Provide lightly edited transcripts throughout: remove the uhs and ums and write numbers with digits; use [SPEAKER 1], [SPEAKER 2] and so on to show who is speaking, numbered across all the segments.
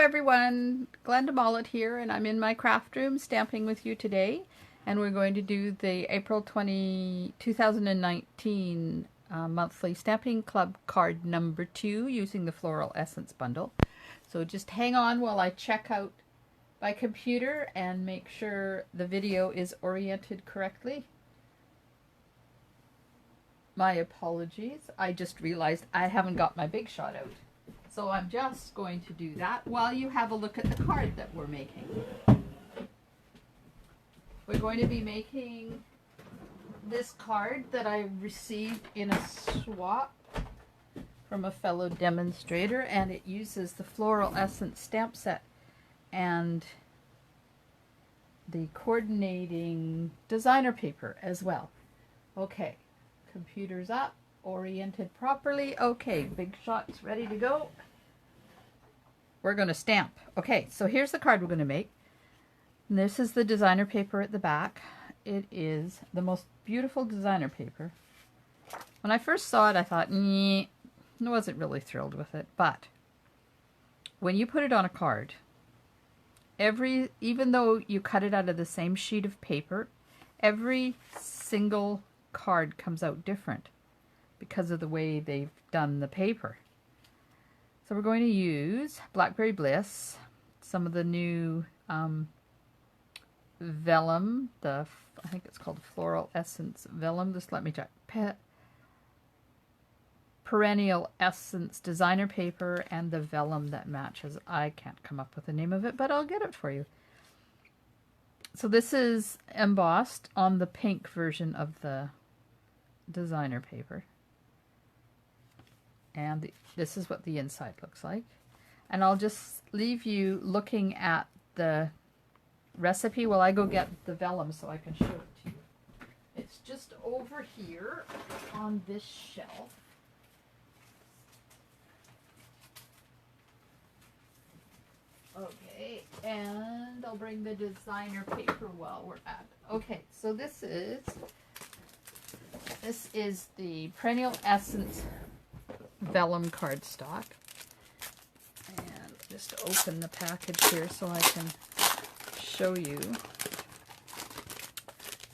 [SPEAKER 1] everyone, Glenda Mollet here, and I'm in my craft room stamping with you today, and we're going to do the April 2019 monthly Stamping Club card number 2 using the Floral Essence bundle. So just hang on while I check out my computer and make sure the video is oriented correctly. My apologies, I just realized I haven't got my big shot out. So I'm just going to do that while you have a look at the card that we're making. We're going to be making this card that I received in a swap from a fellow demonstrator, and it uses the Floral Essence stamp set and the coordinating designer paper as well. Okay, computer's up. Oriented properly. Okay, big shots ready to go. We're going to stamp. Okay, so here's the card we're going to make. And this is the designer paper at the back. It is the most beautiful designer paper. When I first saw it, I thought, I wasn't really thrilled with it. But when you put it on a card, even though you cut it out of the same sheet of paper, every single card comes out different because of the way they've done the paper. So we're going to use Blackberry Bliss, some of the new vellum, I think it's called Floral Essence Vellum. Just let me check. Perennial Essence designer paper and the vellum that matches. I can't come up with the name of it, but I'll get it for you. So this is embossed on the pink version of the designer paper. And this is what the inside looks like. And I'll just leave you looking at the recipe while I go get the vellum so I can show it to you. It's just over here on this shelf. Okay, and I'll bring the designer paper while we're at it. Okay, so this is the Perennial Essence vellum cardstock, and just open the package here so I can show you.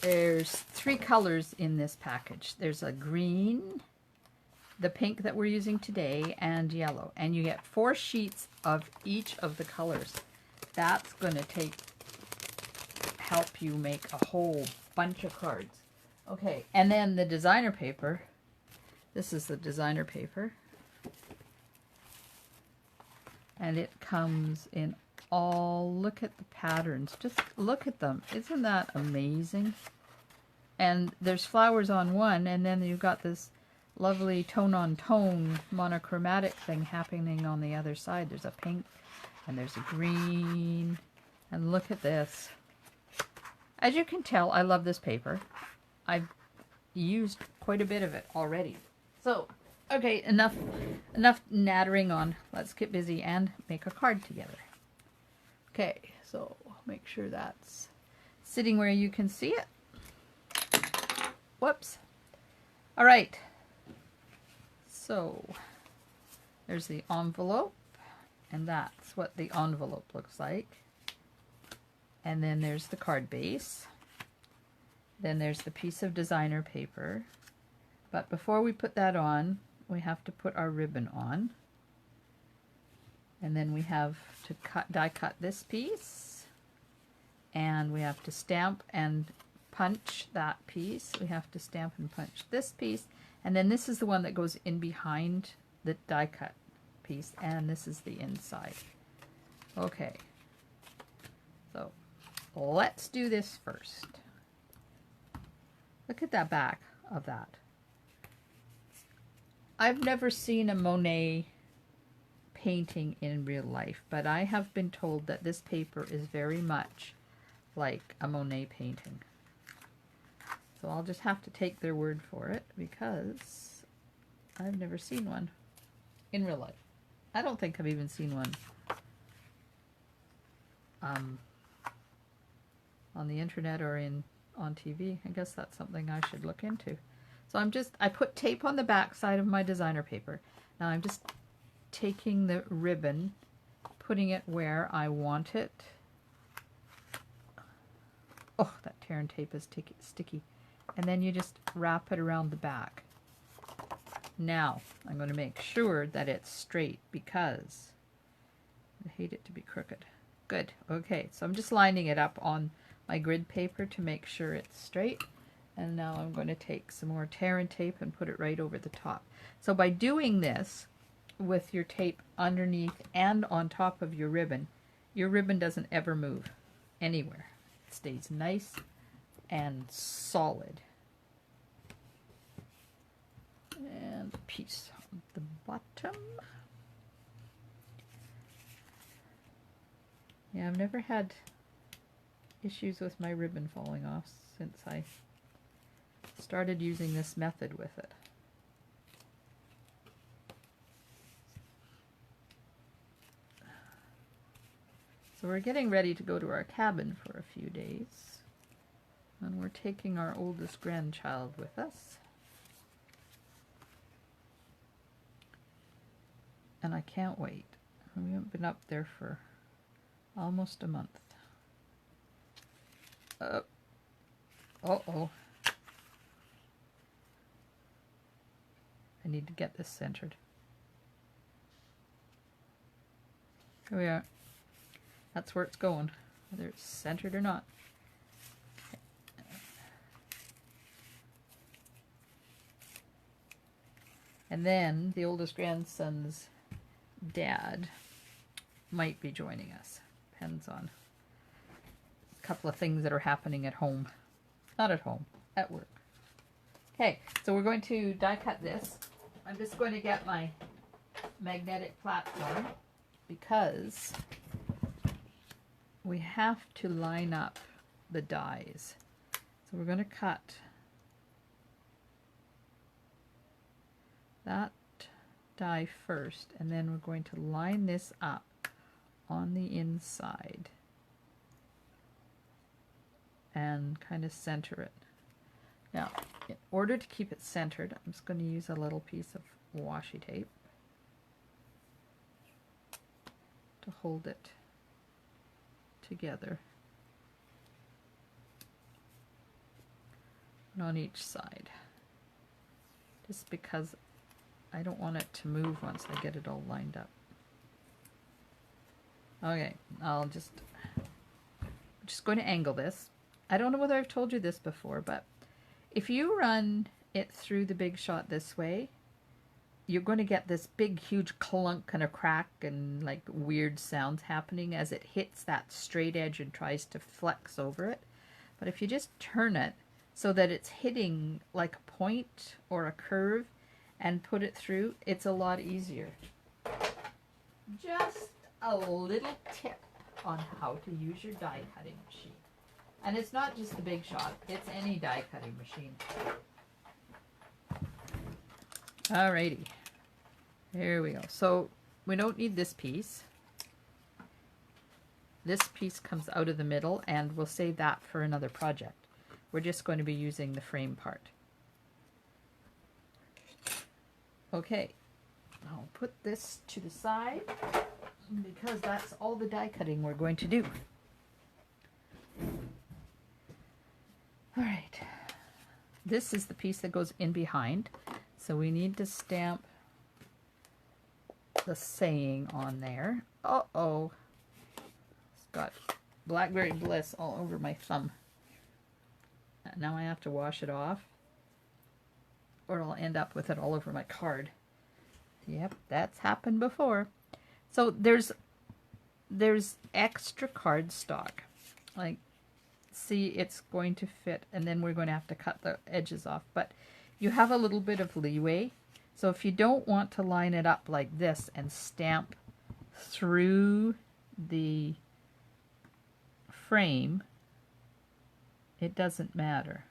[SPEAKER 1] There's 3 colors in this package. There's a green, the pink that we're using today, and yellow, and you get 4 sheets of each of the colors. That's going to help you make a whole bunch of cards. Okay, and then the designer paper. This is the designer paper, and it comes in all, look at the patterns, just look at them. Isn't that amazing? And there's flowers on one, and then you've got this lovely tone-on-tone monochromatic thing happening on the other side. There's a pink, and there's a green, and look at this. As you can tell, I love this paper. I've used quite a bit of it already. So, okay, enough nattering on. Let's get busy and make a card together. Okay, so make sure that's sitting where you can see it. Whoops. All right. So, there's the envelope, and that's what the envelope looks like. And then there's the card base. Then there's the piece of designer paper. But before we put that on, we have to put our ribbon on. And then we have to die cut this piece. And we have to stamp and punch that piece. We have to stamp and punch this piece. And then this is the one that goes in behind the die cut piece. And this is the inside. Okay. So let's do this first. Look at that back of that. I've never seen a Monet painting in real life, but I have been told that this paper is very much like a Monet painting. So I'll just have to take their word for it because I've never seen one in real life. I don't think I've even seen one on the internet or on TV. I guess that's something I should look into. So I put tape on the back side of my designer paper. Now I'm just taking the ribbon, putting it where I want it. Oh, that tear and tape is sticky. And then you just wrap it around the back. Now, I'm going to make sure that it's straight because I hate it to be crooked. Good. Okay, so I'm just lining it up on my grid paper to make sure it's straight. And now I'm going to take some more tear and tape and put it right over the top. So by doing this with your tape underneath and on top of your ribbon doesn't ever move anywhere. It stays nice and solid. And a piece on the bottom. Yeah, I've never had issues with my ribbon falling off since I started using this method with it. So we're getting ready to go to our cabin for a few days. And we're taking our oldest grandchild with us. And I can't wait. We haven't been up there for almost a month. Uh-oh. I need to get this centered. Here we are. That's where it's going, whether it's centered or not. And then the oldest grandson's dad might be joining us. Depends on a couple of things that are happening at home. Not at home, at work. Okay, so we're going to die cut this. I'm just going to get my magnetic platform because we have to line up the dies. So we're going to cut that die first, and then we're going to line this up on the inside and kind of center it. Now, in order to keep it centered, I'm just going to use a little piece of washi tape to hold it together and on each side, just because I don't want it to move once I get it all lined up. Okay, I'm just going to angle this. I don't know whether I've told you this before, but if you run it through the Big Shot this way, you're going to get this big, huge clunk and a crack and like weird sounds happening as it hits that straight edge and tries to flex over it. But if you just turn it so that it's hitting like a point or a curve and put it through, it's a lot easier. Just a little tip on how to use your die cutting machine. And it's not just the Big Shot, it's any die cutting machine. Alrighty, here we go. So we don't need this piece. This piece comes out of the middle, and we'll save that for another project. We're just going to be using the frame part. Okay, I'll put this to the side because that's all the die cutting we're going to do. All right, this is the piece that goes in behind. So we need to stamp the saying on there. Uh-oh. It's got Blackberry Bliss all over my thumb. Now I have to wash it off, or I'll end up with it all over my card. Yep, that's happened before. So there's extra cardstock. Like, see, it's going to fit, and then we're going to have to cut the edges off. But you have a little bit of leeway. So if you don't want to line it up like this and stamp through the frame, it doesn't matter,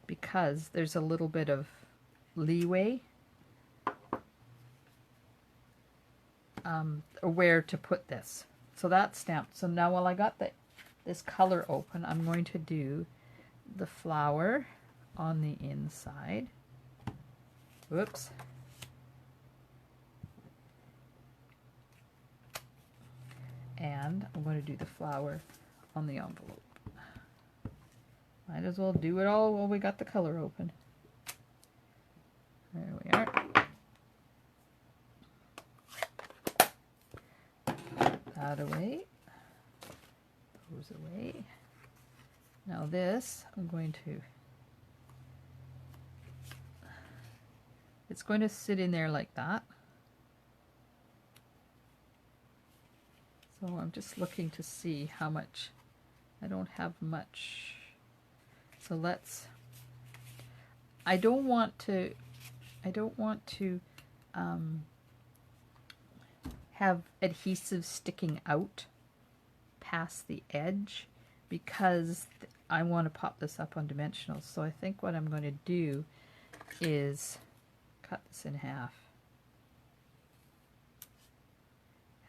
[SPEAKER 1] because there's a little bit of leeway where to put this. So that's stamped. So now while I got this color open, I'm going to do the flower on the inside. Whoops. want to do the flower on the envelope. Might as well do it all while we got the color open. There we are. That away. Goes away. Now this, I'm going to, it's going to sit in there like that. So I'm just looking to see how much. I don't have much. So let's, I don't want to have adhesive sticking out past the edge because I want to pop this up on dimensionals. So I think what I'm going to do is cut this in half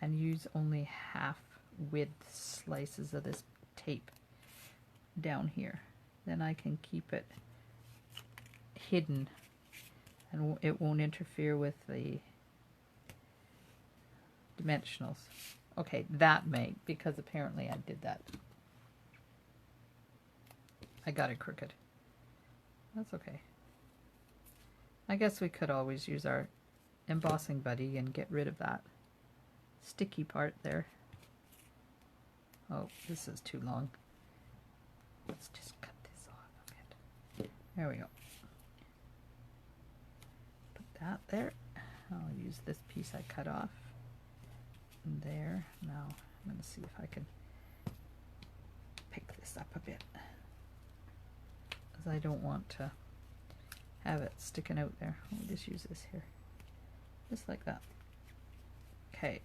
[SPEAKER 1] and use only half width slices of this tape down here. Then I can keep it hidden and it won't interfere with the dimensionals. Okay, that may, because apparently I did that. I got it crooked. That's okay. I guess we could always use our embossing buddy and get rid of that sticky part there. Oh, this is too long. Let's just cut this off a bit. There we go. Put that there. I'll use this piece I cut off. And there. Now I'm going to see if I can pick this up a bit, because I don't want to have it sticking out there. I'll just use this here. Just like that. Okay.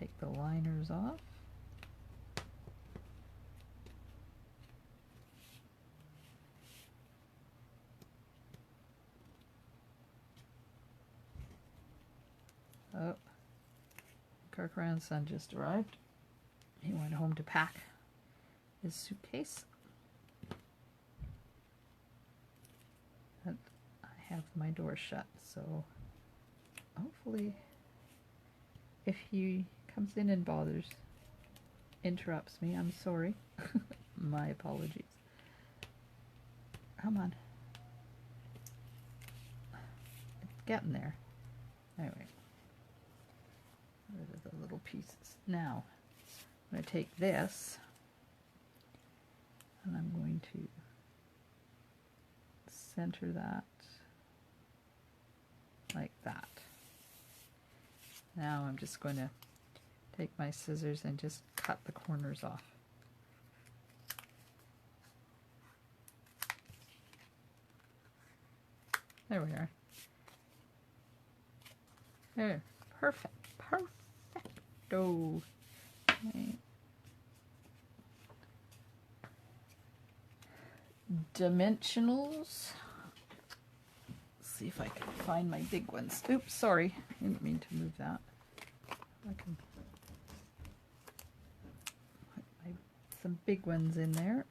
[SPEAKER 1] Take the liners off. Oh, our grandson just arrived. He went home to pack his suitcase. And I have my door shut, so hopefully if he comes in and interrupts me, I'm sorry. My apologies. Come on. It's getting there. Anyway. Rid of the little pieces. Now, I'm going to take this and I'm going to center that like that. Now I'm just going to take my scissors and just cut the corners off. There we are. There. Perfect. Perfecto. Okay. Dimensionals. Let's see if I can find my big ones. Oops, sorry. I didn't mean to move that. I can put some big ones in there.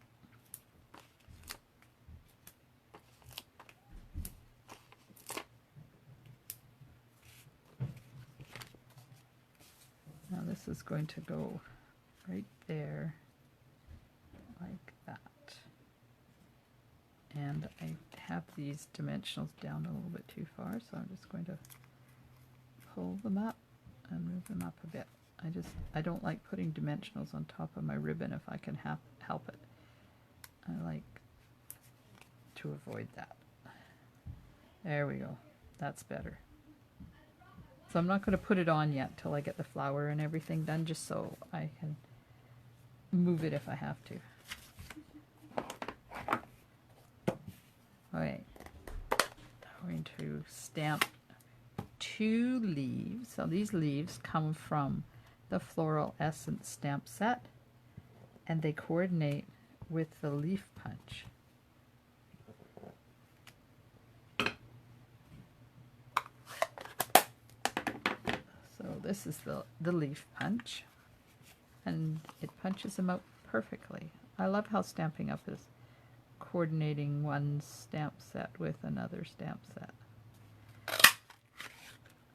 [SPEAKER 1] Now this is going to go right there, like that. And I have these dimensionals down a little bit too far, so I'm just going to pull them up and move them up a bit. I don't like putting dimensionals on top of my ribbon if I can help it. I like to avoid that. There we go. That's better. So I'm not going to put it on yet till I get the flower and everything done, just so I can move it if I have to. Okay, I'm going to stamp 2 leaves. So these leaves come from the Floral Essence stamp set, and they coordinate with the leaf punch. So this is the leaf punch, and it punches them out perfectly. I love how Stampin' Up! Is coordinating one stamp set with another stamp set.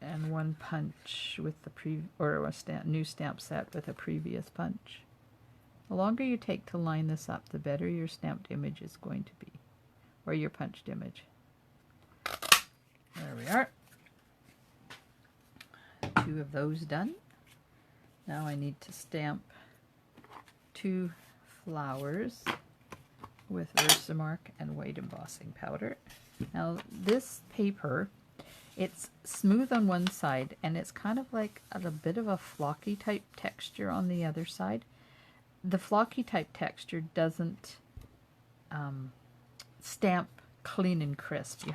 [SPEAKER 1] and one punch with the or a new stamp set with a previous punch. The longer you take to line this up, the better your stamped image is going to be, or your punched image. There we are. 2 of those done. Now I need to stamp 2 flowers with Versamark and white embossing powder. Now this paper, it's smooth on one side and it's kind of like a bit of a flocky type texture on the other side. The flocky type texture doesn't stamp clean and crisp.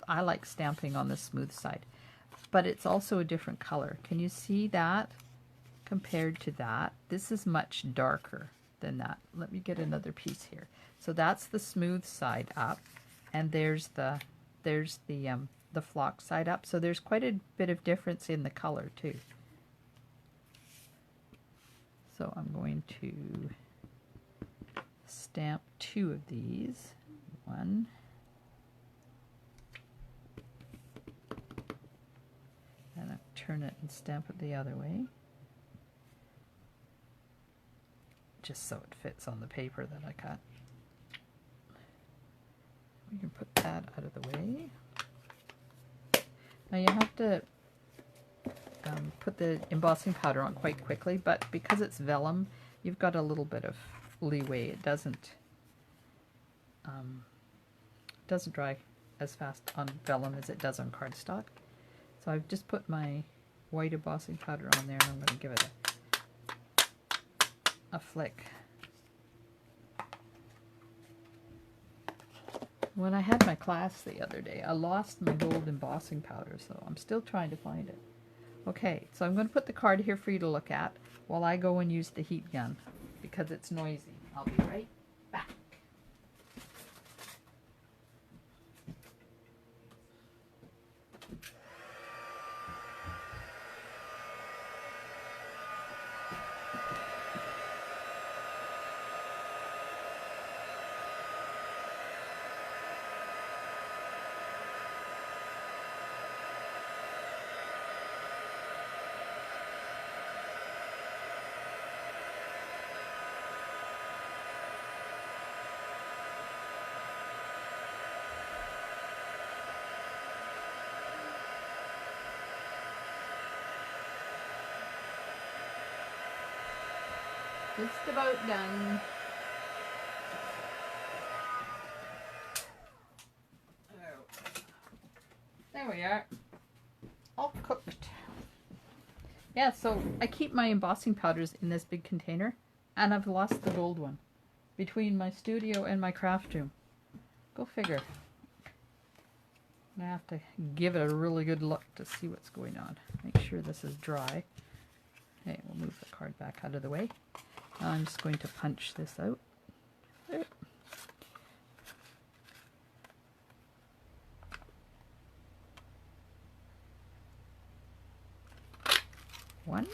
[SPEAKER 1] I like stamping on the smooth side, but it's also a different color. Can you see that compared to that? This is much darker than that. Let me get another piece here. So that's the smooth side up, and there's the flock side up. So there's quite a bit of difference in the color too. So I'm going to stamp 2 of these. 1. And I'll turn it and stamp it the other way. Just so it fits on the paper that I cut. We can put that out of the way. Now you have to put the embossing powder on quite quickly, but because it's vellum, you've got a little bit of leeway. It doesn't dry as fast on vellum as it does on cardstock. So I've just put my white embossing powder on there, and I'm going to give it a flick. When I had my class the other day, I lost my gold embossing powder, so I'm still trying to find it. Okay, so I'm going to put the card here for you to look at while I go and use the heat gun because it's noisy. I'll be right back. Just about done. There we are. All cooked. Yeah, so I keep my embossing powders in this big container, and I've lost the gold one between my studio and my craft room. Go figure. I have to give it a really good look to see what's going on. Make sure this is dry. Okay, we'll move the card back out of the way. Now I'm just going to punch this out. There. One.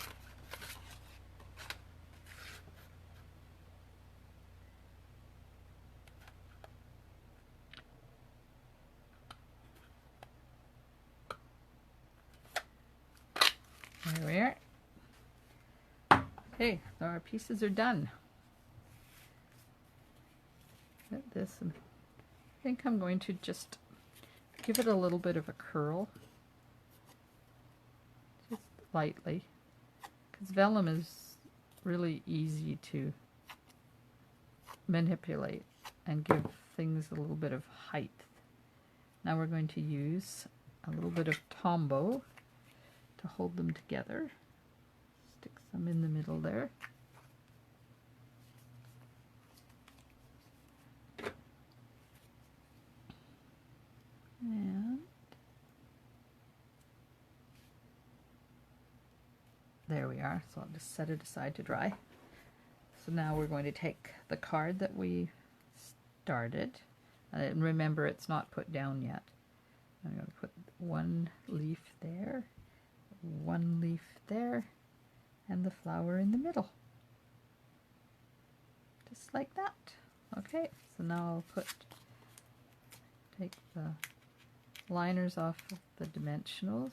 [SPEAKER 1] There we are. Okay, so our pieces are done. Get this, and I think I'm going to just give it a little bit of a curl, just lightly, because vellum is really easy to manipulate and give things a little bit of height. Now we're going to use a little bit of Tombow to hold them together. Stick some in the middle there. And there we are. So I'll just set it aside to dry. So now we're going to take the card that we started, and remember it's not put down yet. I'm going to put one leaf there, one leaf there, and the flower in the middle. Just like that. Okay, so now I'll take the liners off of the dimensionals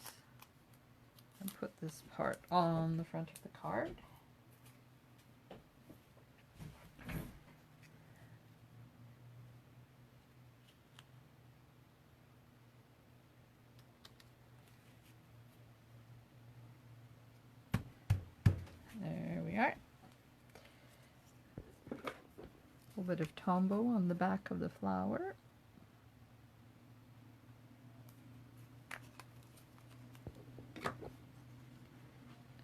[SPEAKER 1] And put this part on the front of the card. There we are. A little bit of tombow on the back of the flower.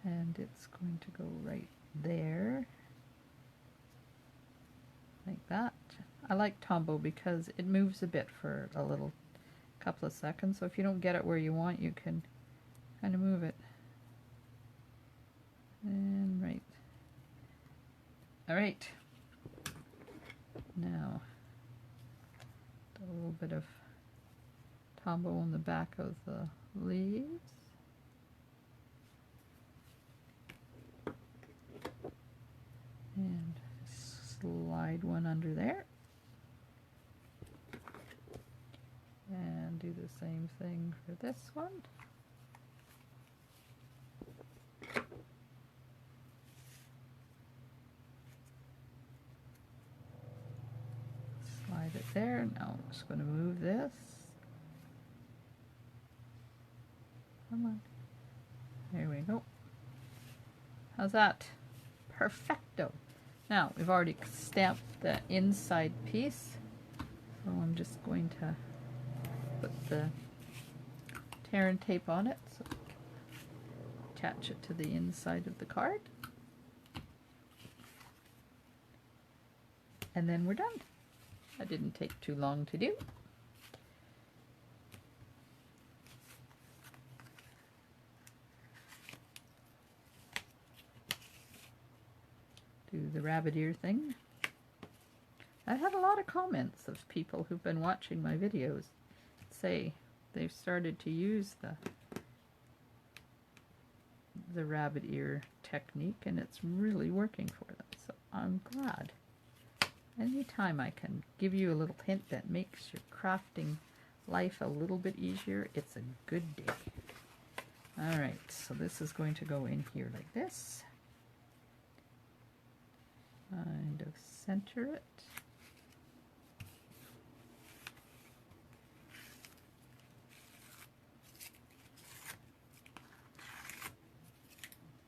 [SPEAKER 1] And it's going to go right there, like that. I like tombow because it moves a bit for a little couple of seconds, so if you don't get it where you want, you can kind of move it. And right. Alright. Now, a little bit of tombow on the back of the leaves. And slide one under there. And do the same thing for this one. Slide it there. Now I'm just going to move this. Come on. There we go. How's that? Perfecto. Now we've already stamped the inside piece, so I'm just going to put the tear and tape on it, so attach it to the inside of the card, and then we're done. That didn't take too long to do. Do the rabbit ear thing. I had a lot of comments of people who've been watching my videos say they've started to use the rabbit ear technique, and it's really working for them. So I'm glad. Anytime I can give you a little hint that makes your crafting life a little bit easier, it's a good day. Alright, so this is going to go in here like this. Kind of center it.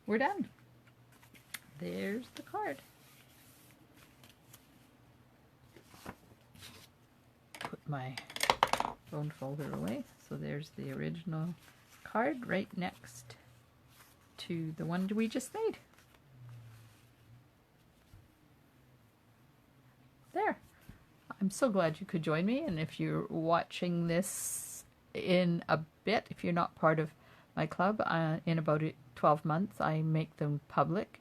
[SPEAKER 1] We're done. There's the card. Put my bone folder away. So there's the original card right next to the one we just made. There. I'm so glad you could join me, and if you're watching this in a bit, if you're not part of my club, in about 12 months I make them public,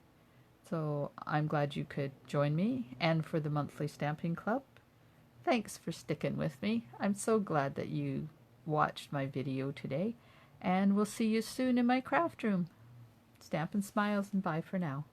[SPEAKER 1] so I'm glad you could join me. And for the monthly stamping club, thanks for sticking with me. I'm so glad that you watched my video today, and we'll see you soon in my craft room. Stampin' Smiles, and bye for now.